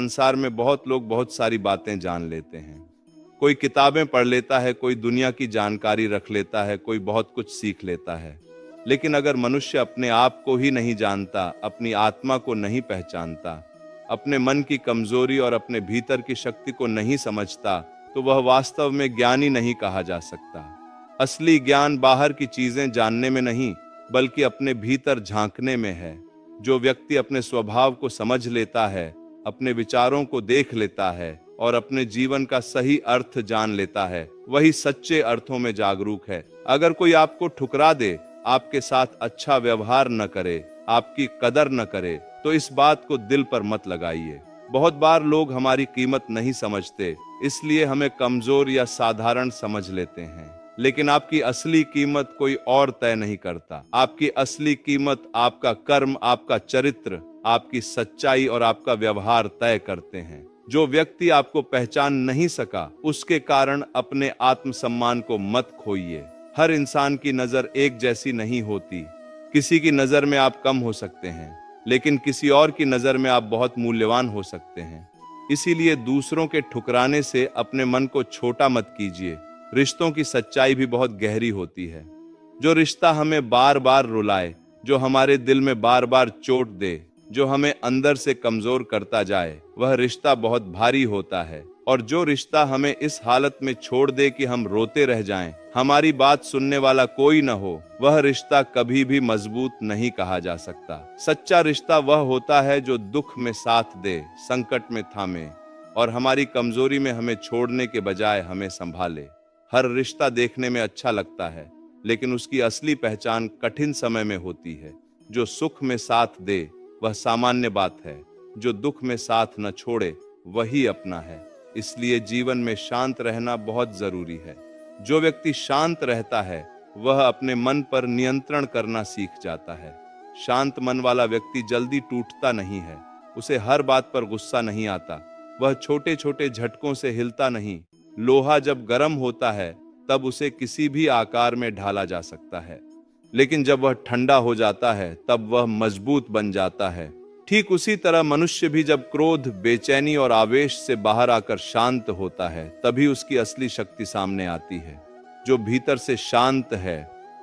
संसार में बहुत लोग बहुत सारी बातें जान लेते हैं। कोई किताबें पढ़ लेता है, कोई दुनिया की जानकारी रख लेता है, कोई बहुत कुछ सीख लेता है। लेकिन अगर मनुष्य अपने आप को ही नहीं जानता, अपनी आत्मा को नहीं पहचानता, अपने मन की कमजोरी और अपने भीतर की शक्ति को नहीं समझता, तो वह वास्तव में ज्ञानी नहीं कहा जा सकता। असली ज्ञान बाहर की चीजें जानने में नहीं, बल्कि अपने भीतर झांकने में है। जो व्यक्ति अपने स्वभाव को समझ लेता है, अपने विचारों को देख लेता है और अपने जीवन का सही अर्थ जान लेता है, वही सच्चे अर्थों में जागरूक है। अगर कोई आपको ठुकरा दे, आपके साथ अच्छा व्यवहार न करे, आपकी कदर न करे, तो इस बात को दिल पर मत लगाइए। बहुत बार लोग हमारी कीमत नहीं समझते, इसलिए हमें कमजोर या साधारण समझ लेते हैं। लेकिन आपकी असली कीमत कोई और तय नहीं करता। आपकी असली कीमत आपका कर्म, आपका चरित्र, आपकी सच्चाई और आपका व्यवहार तय करते हैं। जो व्यक्ति आपको पहचान नहीं सका, उसके कारण अपने आत्मसम्मान को मत खोइए। हर इंसान की नजर एक जैसी नहीं होती। किसी की नजर में आप कम हो सकते हैं, लेकिन किसी और की नजर में आप बहुत मूल्यवान हो सकते हैं। इसीलिए दूसरों के ठुकराने से अपने मन को छोटा मत कीजिए। रिश्तों की सच्चाई भी बहुत गहरी होती है। जो रिश्ता हमें बार बार रुलाए, जो हमारे दिल में बार बार चोट दे, जो हमें अंदर से कमजोर करता जाए, वह रिश्ता बहुत भारी होता है। और जो रिश्ता हमें इस हालत में छोड़ दे कि हम रोते रह जाएं, हमारी बात सुनने वाला कोई न हो, वह रिश्ता कभी भी मजबूत नहीं कहा जा सकता। सच्चा रिश्ता वह होता है जो दुख में साथ दे, संकट में थामे और हमारी कमजोरी में हमें छोड़ने के बजाय हमें संभाले। हर रिश्ता देखने में अच्छा लगता है, लेकिन उसकी असली पहचान कठिन समय में होती है। जो सुख में साथ दे वह सामान्य बात है, जो दुख में साथ न छोड़े वही अपना है। इसलिए जीवन में शांत रहना बहुत जरूरी है। जो व्यक्ति शांत रहता है, वह अपने मन पर नियंत्रण करना सीख जाता है। शांत मन वाला व्यक्ति जल्दी टूटता नहीं है, उसे हर बात पर गुस्सा नहीं आता, वह छोटे छोटे झटकों से हिलता नहीं। लोहा जब गर्म होता है, तब उसे किसी भी आकार में ढाला जा सकता है, लेकिन जब वह ठंडा हो जाता है, तब वह मजबूत बन जाता है। ठीक उसी तरह मनुष्य भी जब क्रोध, बेचैनी और आवेश से बाहर आकर शांत होता है, तभी उसकी असली शक्ति सामने आती है। जो भीतर से शांत है,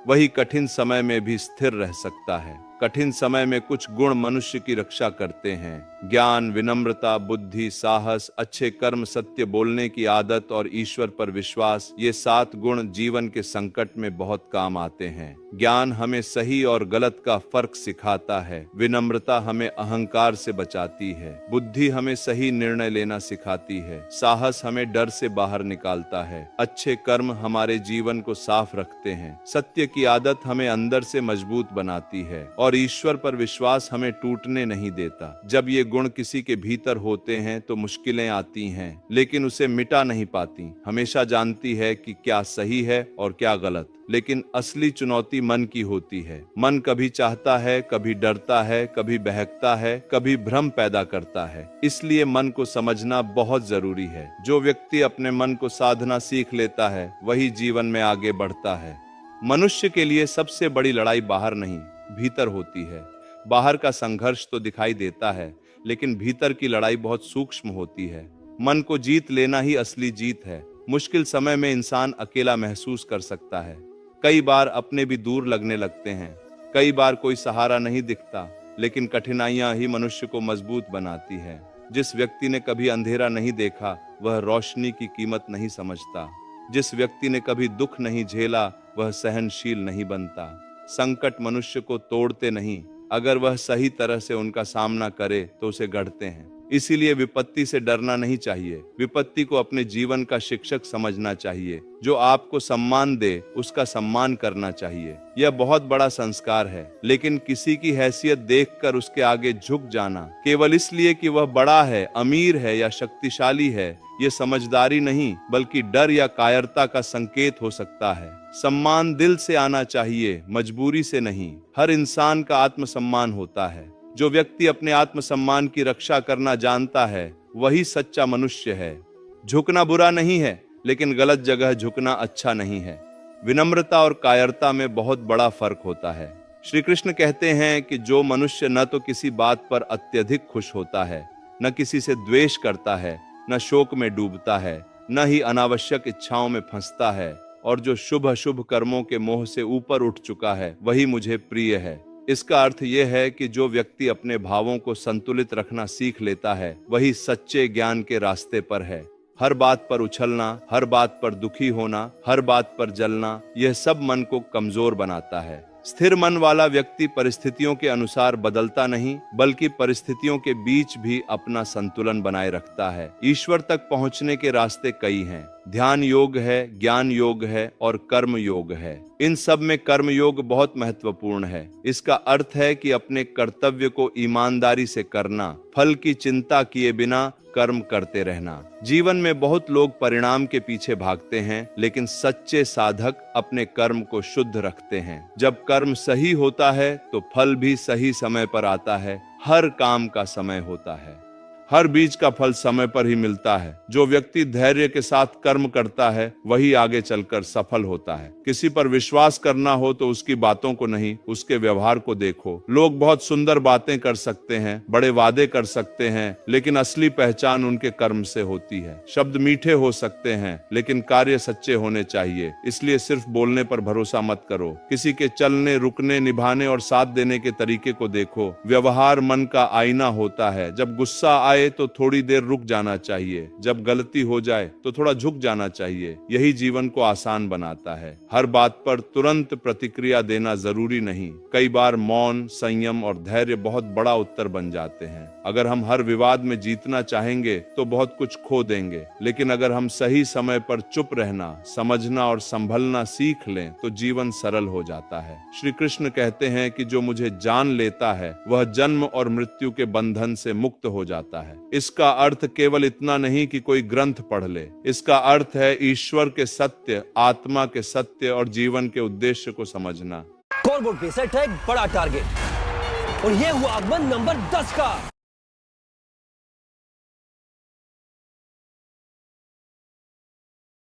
वही कठिन समय में भी स्थिर रह सकता है। कठिन समय में कुछ गुण मनुष्य की रक्षा करते हैं: ज्ञान, विनम्रता, बुद्धि, साहस, अच्छे कर्म, सत्य बोलने की आदत और ईश्वर पर विश्वास। ये 7 गुण जीवन के संकट में बहुत काम आते हैं। ज्ञान हमें सही और गलत का फर्क सिखाता है। विनम्रता हमें अहंकार से बचाती है। बुद्धि हमें सही निर्णय लेना सिखाती है। साहस हमें डर से बाहर निकालता है। अच्छे कर्म हमारे जीवन को साफ रखते हैं। सत्य की आदत हमें अंदर से मजबूत बनाती है और ईश्वर पर विश्वास हमें टूटने नहीं देता। जब ये गुण किसी के भीतर होते हैं तो मुश्किलें आती हैं, लेकिन उसे मिटा नहीं पाती। हमेशा जानती है कि क्या सही है और क्या गलत, लेकिन असली चुनौती मन की होती है। मन कभी चाहता है, कभी डरता है, कभी बहकता है, कभी भ्रम पैदा करता है। इसलिए मन को समझना बहुत जरूरी है। जो व्यक्ति अपने मन को साधना सीख लेता है, वही जीवन में आगे बढ़ता है। मनुष्य के लिए सबसे बड़ी लड़ाई बाहर नहीं, भीतर होती है। बाहर का संघर्ष तो दिखाई देता है, लेकिन भीतर की लड़ाई बहुत सूक्ष्म होती है। मन को जीत लेना ही असली जीत है। मुश्किल समय में इंसान अकेला महसूस कर सकता है। कई बार अपने भी दूर लगने लगते हैं। कई बार कोई सहारा नहीं दिखता, लेकिन कठिनाइयां ही मनुष्य को मजबूत बनाती है। जिस व्यक्ति ने कभी अंधेरा नहीं देखा, वह रोशनी की कीमत नहीं समझता। जिस व्यक्ति ने कभी दुख नहीं झेला, वह सहनशील नहीं बनता। संकट मनुष्य को तोड़ते नहीं, अगर वह सही तरह से उनका सामना करे तो उसे गढ़ते हैं। इसीलिए विपत्ति से डरना नहीं चाहिए। विपत्ति को अपने जीवन का शिक्षक समझना चाहिए। जो आपको सम्मान दे, उसका सम्मान करना चाहिए। यह बहुत बड़ा संस्कार है, लेकिन किसी की हैसियत देखकर उसके आगे झुक जाना केवल इसलिए कि वह बड़ा है, अमीर है या शक्तिशाली है, ये समझदारी नहीं, बल्कि डर या कायरता का संकेत हो सकता है। सम्मान दिल से आना चाहिए, मजबूरी से नहीं। हर इंसान का आत्मसम्मान होता है। जो व्यक्ति अपने आत्मसम्मान की रक्षा करना जानता है, वही सच्चा मनुष्य है। झुकना बुरा नहीं है, लेकिन गलत जगह झुकना अच्छा नहीं है। विनम्रता और कायरता में बहुत बड़ा फर्क होता है। श्री कृष्ण कहते हैं कि जो मनुष्य न तो किसी बात पर अत्यधिक खुश होता है, न किसी से द्वेष करता है, न शोक में डूबता है, न ही अनावश्यक इच्छाओं में फंसता है, और जो शुभ अशुभ कर्मों के मोह से ऊपर उठ चुका है वही मुझे प्रिय है। इसका अर्थ यह है कि जो व्यक्ति अपने भावों को संतुलित रखना सीख लेता है वही सच्चे ज्ञान के रास्ते पर है। हर बात पर उछलना, हर बात पर दुखी होना, हर बात पर जलना, यह सब मन को कमजोर बनाता है। स्थिर मन वाला व्यक्ति परिस्थितियों के अनुसार बदलता नहीं, बल्कि परिस्थितियों के बीच भी अपना संतुलन बनाए रखता है। ईश्वर तक पहुंचने के रास्ते कई हैं। ध्यान योग है, ज्ञान योग है और कर्म योग है। इन सब में कर्म योग बहुत महत्वपूर्ण है। इसका अर्थ है कि अपने कर्तव्य को ईमानदारी से करना, फल की चिंता किए बिना कर्म करते रहना। जीवन में बहुत लोग परिणाम के पीछे भागते हैं, लेकिन सच्चे साधक अपने कर्म को शुद्ध रखते हैं। जब कर्म सही होता है तो फल भी सही समय पर आता है। हर काम का समय होता है, हर बीज का फल समय पर ही मिलता है। जो व्यक्ति धैर्य के साथ कर्म करता है वही आगे चलकर सफल होता है। किसी पर विश्वास करना हो तो उसकी बातों को नहीं, उसके व्यवहार को देखो। लोग बहुत सुंदर बातें कर सकते हैं, बड़े वादे कर सकते हैं, लेकिन असली पहचान उनके कर्म से होती है। शब्द मीठे हो सकते हैं, लेकिन कार्य सच्चे होने चाहिए। इसलिए सिर्फ बोलने पर भरोसा मत करो। किसी के चलने, रुकने, निभाने और साथ देने के तरीके को देखो। व्यवहार मन का आईना होता है। जब गुस्सा आए तो थोड़ी देर रुक जाना चाहिए, जब गलती हो जाए तो थोड़ा झुक जाना चाहिए। यही जीवन को आसान बनाता है। हर बात पर तुरंत प्रतिक्रिया देना जरूरी नहीं। कई बार मौन, संयम और धैर्य बहुत बड़ा उत्तर बन जाते हैं। अगर हम हर विवाद में जीतना चाहेंगे तो बहुत कुछ खो देंगे, लेकिन अगर हम सही समय पर चुप रहना, समझना और संभलना सीख लें तो जीवन सरल हो जाता है। श्री कृष्ण कहते हैं कि जो मुझे जान लेता है वह जन्म और मृत्यु के बंधन से मुक्त हो जाता है। इसका अर्थ केवल इतना नहीं कि कोई ग्रंथ पढ़ ले। इसका अर्थ है ईश्वर के सत्य, आत्मा के सत्य और जीवन के उद्देश्य को समझना। स्कोरबोर्ड पे सेट है एक बड़ा टारगेट और ये हुआ आगमन नंबर 10 का।